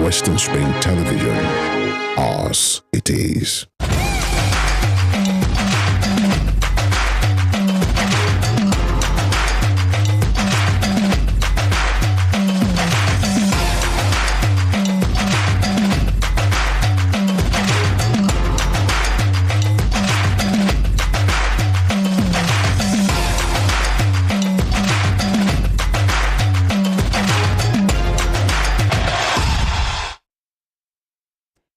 Western Spring Television. Ours it is.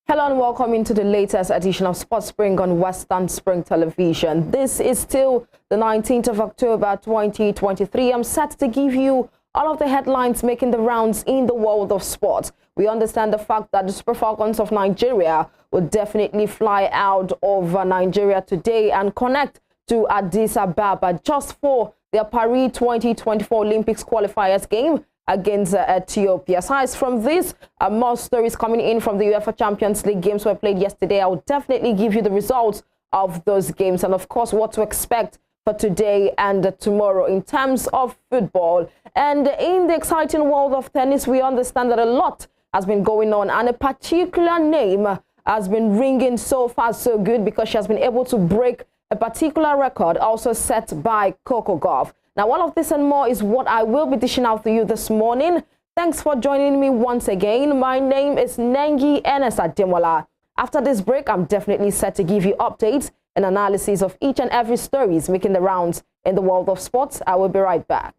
Hello and welcome into the latest edition of Sports Spring on Western Spring Television. This is still the 19th of October 2023. I'm set to give you all of the headlines making the rounds in the world of sports. We understand the fact that the Super Falcons of Nigeria will definitely fly out of Nigeria today and connect to Addis Ababa just for their Paris 2024 Olympics qualifiers game against Ethiopia. Aside from this, more stories coming in from the UEFA Champions League games were played yesterday. I will definitely give you the results of those games and, of course, what to expect for today and tomorrow in terms of football. And in the exciting world of tennis, we understand that a lot has been going on, and a particular name has been ringing so far so good because she has been able to break a particular record also set by Coco Gauff. Now, all of this and more is what I will be dishing out to you this morning. Thanks for joining me once again. My name is NENGI ADEMOLA. After this break, I'm definitely set to give you updates and analysis of each and every stories making the rounds in the world of sports. I will be right back.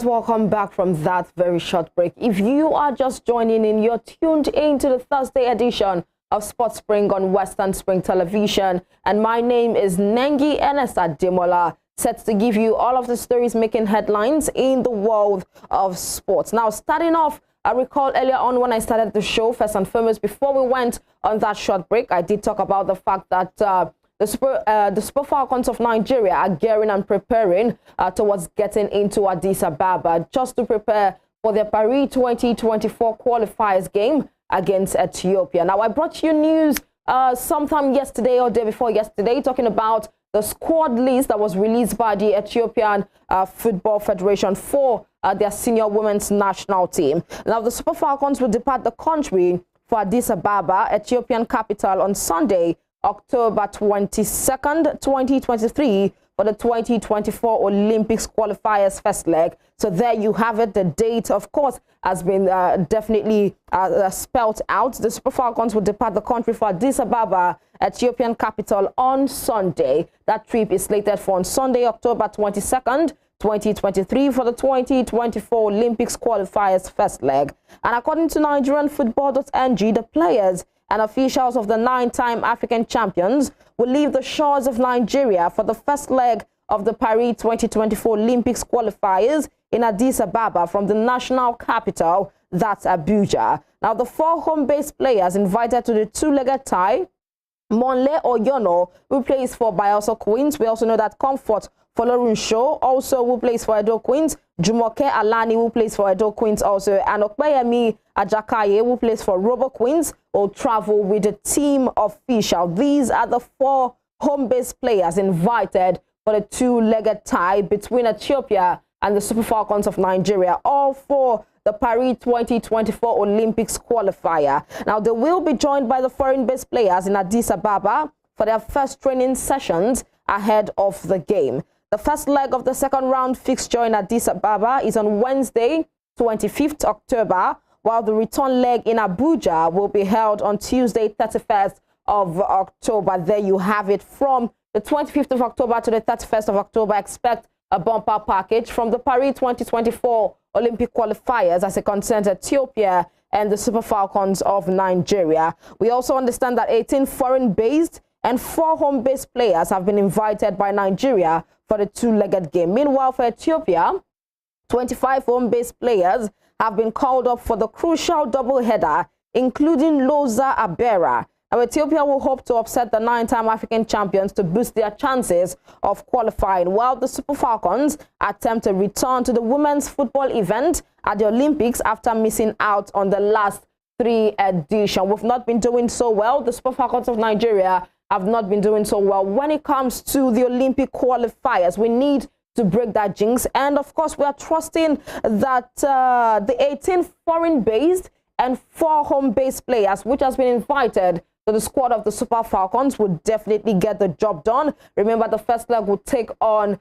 Welcome back from that very short break. If you are just joining in, you're tuned into the Thursday edition of Sports Spring on Western Spring Television, and my name is NENGI ADEMOLA, set to give you all of the stories making headlines in the world of sports. Now, starting off, I recall earlier on when I started the show, first and foremost, before we went on that short break, I did talk about the fact that the Super Falcons of Nigeria are gearing and preparing towards getting into Addis Ababa just to prepare for their Paris 2024 qualifiers game against Ethiopia. Now, I brought you news sometime yesterday or day before yesterday talking about the squad list that was released by the Ethiopian Football Federation for their senior women's national team. Now, the Super Falcons will depart the country for Addis Ababa, Ethiopian capital, on Sunday, October 22nd, 2023, for the 2024 Olympics qualifiers first leg. So there you have it. The date, of course, has been definitely spelled out. The Super Falcons will depart the country for Addis Ababa, Ethiopian capital, on Sunday. That trip is slated for on Sunday, October 22nd, 2023, for the 2024 Olympics qualifiers first leg. And according to NigerianFootball.ng, the players and officials of the 9-time African champions will leave the shores of Nigeria for the first leg of the Paris 2024 Olympics qualifiers in Addis Ababa from the national capital, that's Abuja. Now, the 4 home-based players invited to the two-legged tie, Monle Oyono, who plays for Bayelsa Queens. We also know that Comfort Folorunsho, also who plays for Edo Queens, Jumoke Alani, who plays for Edo Queens also, and Okpeyemi Ajakaye, who plays for Robo Queens, will travel with the team official. These are the 4 home-based players invited for the two-legged tie between Ethiopia and the Super Falcons of Nigeria, all for the Paris 2024 Olympics qualifier. Now, they will be joined by the foreign-based players in Addis Ababa for their first training sessions ahead of the game. The first leg of the second round fixture in Addis Ababa is on Wednesday, 25th October, while the return leg in Abuja will be held on Tuesday, 31st of October. There you have it. From the 25th of October to the 31st of October, expect a bumper package from the Paris 2024 Olympic qualifiers as it concerns Ethiopia and the Super Falcons of Nigeria. We also understand that 18 foreign-based and 4 home-based players have been invited by Nigeria for the two-legged game. Meanwhile, for Ethiopia, 25 home-based players have been called up for the crucial doubleheader, including Loza Abera. Now, Ethiopia will hope to upset the 9-time African champions to boost their chances of qualifying, while the Super Falcons attempt to return to the women's football event at the Olympics after missing out on the last 3 editions. We've not been doing so well. The Super Falcons of Nigeria have not been doing so well when it comes to the Olympic qualifiers. We need to break that jinx. And of course, we are trusting that the 18 foreign-based and 4 home-based players, which has been invited to the squad of the Super Falcons, will definitely get the job done. Remember, the first leg will take on,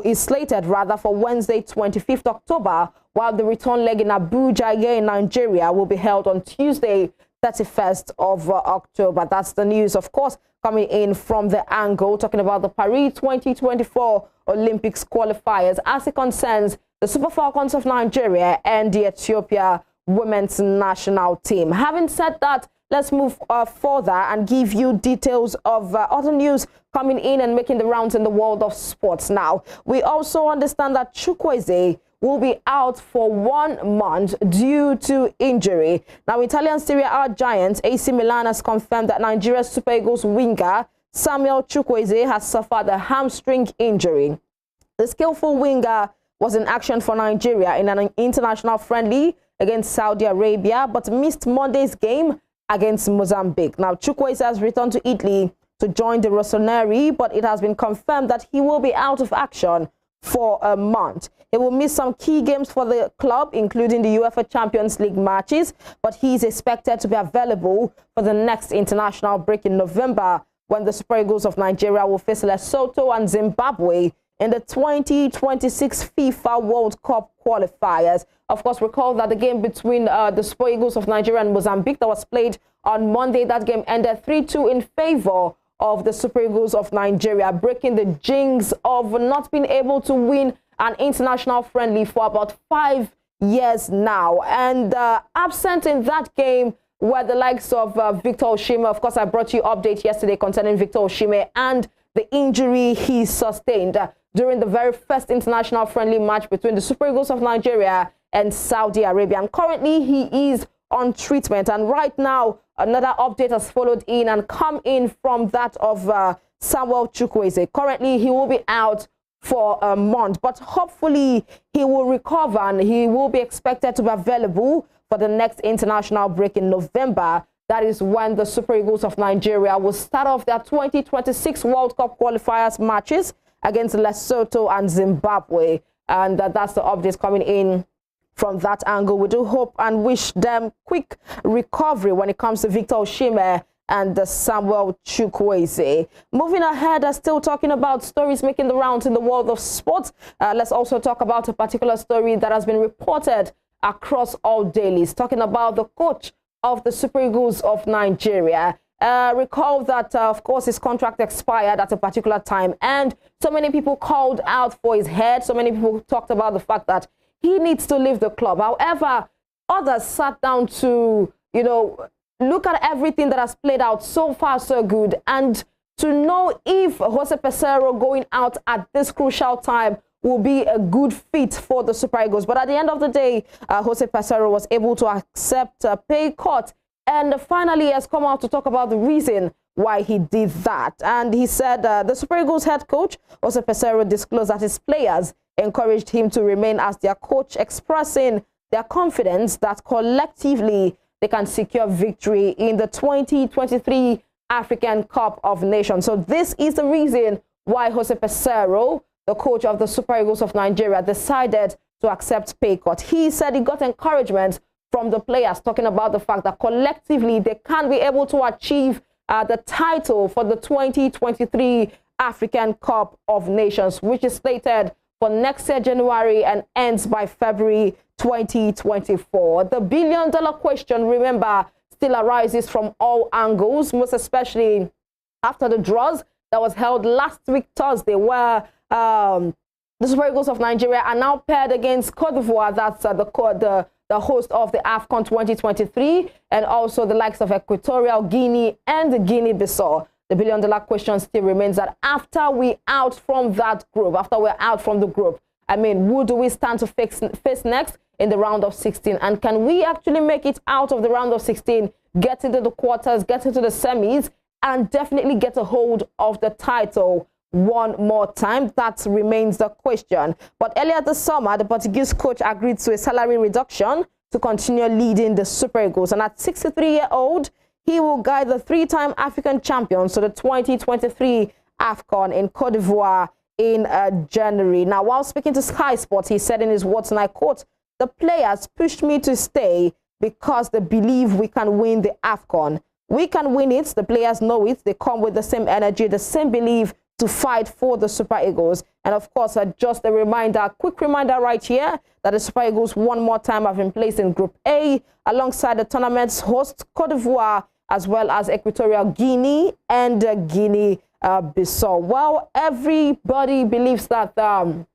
is slated rather for Wednesday, 25th October, while the return leg in Abuja here in Nigeria will be held on Tuesday, 31st of October. That's the news, of course, coming in from the angle, talking about the Paris 2024 Olympics qualifiers as it concerns the Super Falcons of Nigeria and the Ethiopia women's national team. Having said that, let's move further and give you details of other news coming in and making the rounds in the world of sports. Now, we also understand that Chukwueze will be out for 1 month due to injury. Now, Italian Serie A giant AC Milan has confirmed that Nigeria's Super Eagles winger Samuel Chukwueze has suffered a hamstring injury. The skillful winger was in action for Nigeria in an international friendly against Saudi Arabia, but missed Monday's game against Mozambique. Now, Chukwueze has returned to Italy to join the Rossoneri, but it has been confirmed that he will be out of action for a month. He will miss some key games for the club, including the UEFA Champions League matches, but he is expected to be available for the next international break in November, when the Super Eagles of Nigeria will face Lesotho and Zimbabwe in the 2026 FIFA World Cup qualifiers. Of course, recall that the game between the Super Eagles of Nigeria and Mozambique that was played on Monday, that game ended 3-2 in favor of the Super Eagles of Nigeria, breaking the jinx of not being able to win an international friendly for about 5 years now. And absent in that game were the likes of Victor Osimhen. Of course, I brought you update yesterday concerning Victor Osimhen and the injury he sustained during the very first international friendly match between the Super Eagles of Nigeria and Saudi Arabia. And currently, he is on treatment. And right now, another update has followed in and come in from that of Samuel Chukwueze. Currently, he will be out for a month, but hopefully he will recover and he will be expected to be available for the next international break in November. That is when the Super Eagles of Nigeria will start off their 2026 World Cup qualifiers matches against Lesotho and Zimbabwe. And that's the updates coming in from that angle. We do hope and wish them quick recovery when it comes to Victor Osimhen and Samuel Chukwueze. Moving ahead, still talking about stories making the rounds in the world of sports. Let's also talk about a particular story that has been reported across all dailies, talking about the coach of the Super Eagles of Nigeria. Recall that, of course, his contract expired at a particular time, and so many people called out for his head. So many people talked about the fact that he needs to leave the club. However, others sat down to, look at everything that has played out so far, so good, and to know if Jose Peseiro going out at this crucial time will be a good fit for the Super Eagles. But at the end of the day, Jose Peseiro was able to accept a pay cut, and finally has come out to talk about the reason why he did that. And he said the Super Eagles head coach, Jose Peseiro, disclosed that his players encouraged him to remain as their coach, expressing their confidence that collectively they can secure victory in the 2023 African Cup of Nations. So this is the reason why Jose Peseiro, the coach of the Super Eagles of Nigeria, decided to accept pay cut. He said he got encouragement from the players, talking about the fact that collectively they can be able to achieve the title for the 2023 African Cup of Nations, which is slated for next year, January, and ends by February 2024. The billion-dollar question, remember, still arises from all angles, most especially after the draws that was held last week, Thursday, where the Super Eagles of Nigeria are now paired against Cote d'Ivoire. That's the host of the AFCON 2023, and also the likes of Equatorial Guinea and Guinea-Bissau. The billion-dollar question still remains that after we're out from that group, after we're out from the group, who do we stand to face next in the round of 16? And can we actually make it out of the round of 16, get into the quarters, get into the semis, and definitely get a hold of the title one more time? That remains the question. But earlier this summer, the Portuguese coach agreed to a salary reduction to continue leading the Super Eagles. And at 63-year-old, he will guide the three-time African champions to the 2023 AFCON in Cote d'Ivoire in January. Now, while speaking to Sky Sports, he said in his words, and I quote, "The players pushed me to stay because they believe we can win the AFCON. We can win it. The players know it. They come with the same energy, the same belief to fight for the Super Eagles." And of course, just a reminder, quick reminder right here, that the Super Eagles one more time have been placed in Group A alongside the tournament's host, Cote d'Ivoire, as well as Equatorial Guinea and Guinea-Bissau. Well, everybody believes that the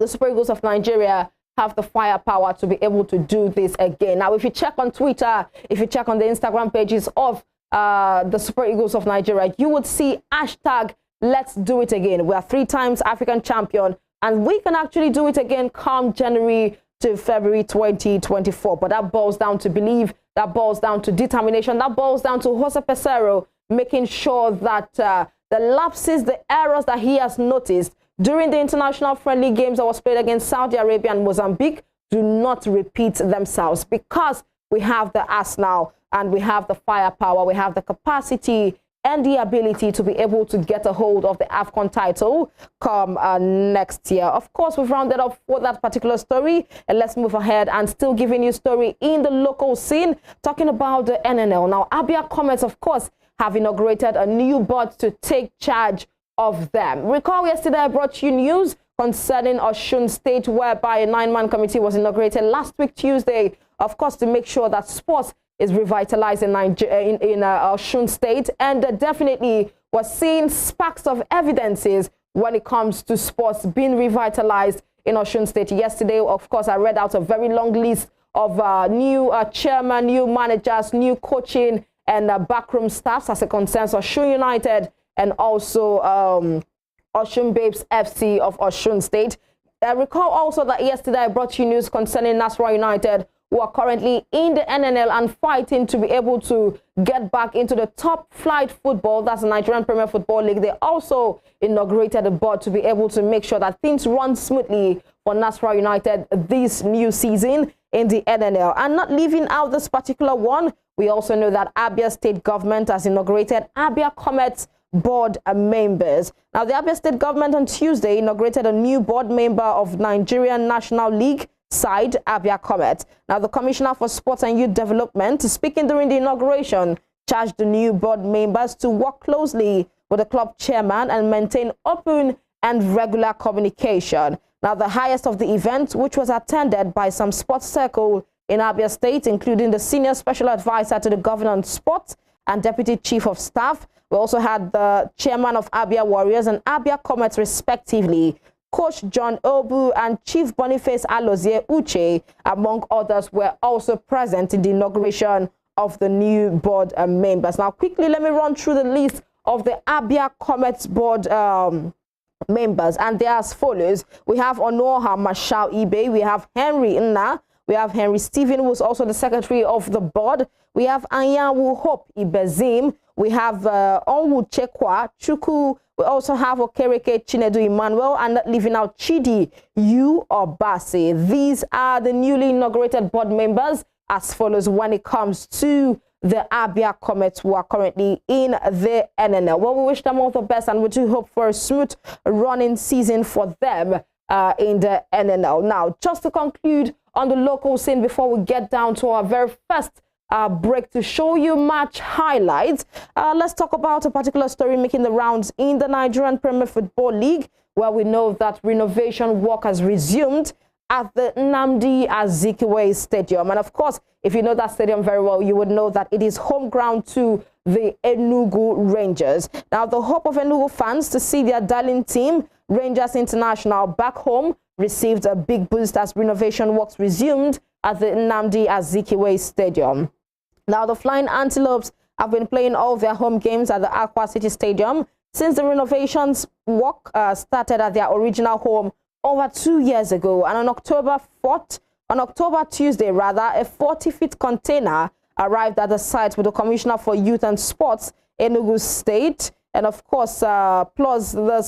Super Eagles of Nigeria have the firepower to be able to do this again. Now, if you check on Twitter, if you check on the Instagram pages of the Super Eagles of Nigeria, you would see hashtag "Let's do it again." We are 3 times African champion, and we can actually do it again come January to February 2024. But that boils down to belief, that boils down to determination, that boils down to Jose Peseiro making sure that the lapses, the errors that he has noticed during the international friendly games that was played against Saudi Arabia and Mozambique do not repeat themselves, because we have the arsenal and we have the firepower, we have the capacity and the ability to be able to get a hold of the AFCON title come next year. Of course, we've rounded up for that particular story, and let's move ahead and still giving you story in the local scene, talking about the NNL. Now, Abia Comets, of course, have inaugurated a new board to take charge of them. Recall yesterday I brought you news concerning Osun State, whereby a 9-man committee was inaugurated last week, Tuesday, of course, to make sure that sports is revitalized in Osun State, and definitely was seeing sparks of evidences when it comes to sports being revitalized in Osun State. Yesterday, of course, I read out a very long list of new chairman, new managers, new coaching and backroom staffs as it concerns Osun United and also Osun Babes FC of Osun State. Recall also that yesterday I brought you news concerning Nasarawa United, who are currently in the NNL and fighting to be able to get back into the top flight football. That's the Nigerian Premier Football League. They also inaugurated a board to be able to make sure that things run smoothly for Nasarawa United this new season in the NNL. And not leaving out this particular one, we also know that Abia State government has inaugurated Abia Comets board members. Now, the Abia State government on Tuesday inaugurated a new board member of Nigerian National League side, Abia Comet. Now, the Commissioner for Sports and Youth Development, speaking during the inauguration, charged the new board members to work closely with the club chairman and maintain open and regular communication. Now, the highest of the event, which was attended by some sports circle in Abia State, including the senior special advisor to the governor on sports and deputy chief of staff. We also had the chairman of Abia Warriors and Abia Comets, respectively. Coach John Obu and Chief Boniface Alozie Uche, among others, were also present in the inauguration of the new board members. Now, quickly, let me run through the list of the Abia Comets board members, and they are as follows. We have Onoha Mashal Ibe, we have Henry Nna, we have Henry Stephen, who is also the secretary of the board. We have Anyanwu Hope Ibezim, we have Onwu Chekwa Chuku. We also have Okereke Chinedu Emmanuel, and not leaving out Chidi Yu Obase. These are the newly inaugurated board members as follows when it comes to the Abia Comets, who are currently in the NNL. Well, we wish them all the best, and we do hope for a smooth running season for them in the NNL. Now, just to conclude on the local scene before we get down to our very first break to show you match highlights, let's talk about a particular story making the rounds in the Nigerian Premier Football League, where we know that renovation work has resumed at the Nnamdi Azikiwe Stadium. And of course, if you know that stadium very well, you would know that it is home ground to the Enugu Rangers. Now, the hope of Enugu fans to see their darling team, Rangers International, back home received a big boost as renovation works resumed at the Nnamdi Azikiwe Stadium. Now, the Flying Antelopes have been playing all their home games at the Aqua City Stadium since the renovations work started at their original home over 2 years ago. And on October 4th On Tuesday, a 40-feet container arrived at the site with the Commissioner for Youth and Sports, Enugu State, and of course, plus the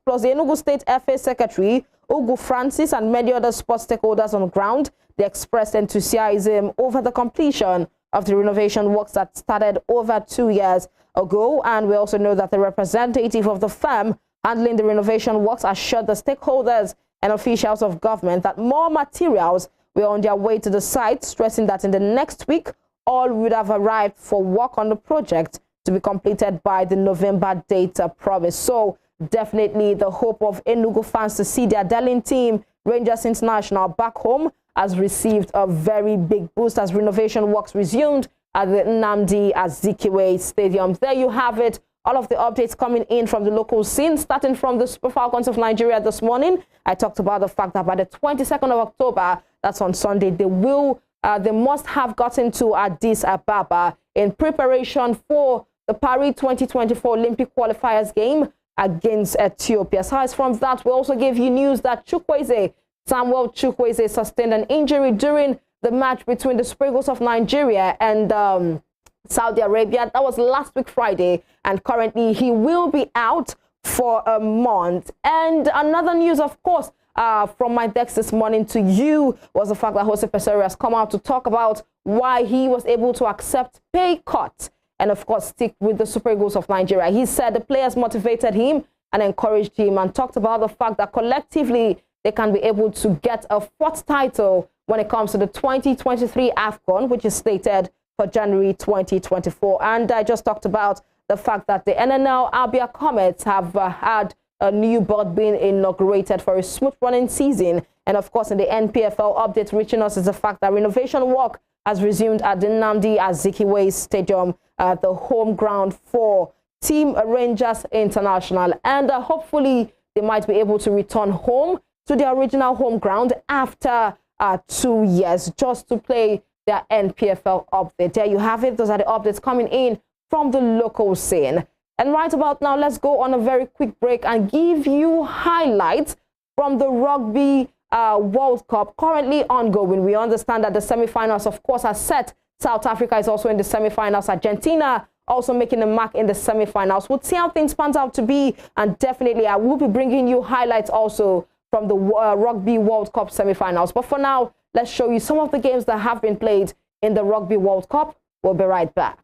Enugu State FA Secretary, Ugu Francis, and many other sports stakeholders on the ground. They expressed enthusiasm over the completion of the renovation works that started over 2 years ago. And we also know that the representative of the firm handling the renovation works assured the stakeholders and officials of government that more materials were on their way to the site, stressing that in the next week, all would have arrived for work on the project to be completed by the November date promised. So definitely the hope of Enugu fans to see their darling team, Rangers International, back home has received a very big boost as renovation works resumed at the Nnamdi Azikiwe Stadium. There you have it. All of the updates coming in from the local scene, starting from the Super Falcons of Nigeria this morning. I talked about the fact that by the 22nd of October, that's on Sunday, they must have gotten to Addis Ababa in preparation for the Paris 2024 Olympic qualifiers game against Ethiopia. Aside from that, we also gave you news that Samuel Chukwueze sustained an injury during the match between the Super Eagles of Nigeria and Saudi Arabia. That was last week Friday, and currently he will be out for a month. And another news, of course, from my desk this morning to you was the fact that Jose Peseiro has come out to talk about why he was able to accept pay cuts and, of course, stick with the Super Eagles of Nigeria. He said the players motivated him and encouraged him, and talked about the fact that collectively they can be able to get a fourth title when it comes to the 2023 AFCON, which is slated for January 2024. And I just talked about the fact that the NNL Abia Comets have had a new board being inaugurated for a smooth running season. And of course, in the NPFL update reaching us is the fact that renovation work has resumed at the Nnamdi Azikiwe Stadium, the home ground for Team Rangers International. And hopefully they might be able to return home to their original home ground after 2 years just to play their NPFL update. There you have it. Those are the updates coming in from the local scene. And right about now, let's go on a very quick break and give you highlights from the Rugby World Cup currently ongoing. We understand that the semifinals, of course, are set. South Africa is also in the semifinals. Argentina also making a mark in the semifinals. We'll see how things pans out to be. And definitely, I will be bringing you highlights also from the Rugby World Cup semifinals. But for now, let's show you some of the games that have been played in the Rugby World Cup. We'll be right back.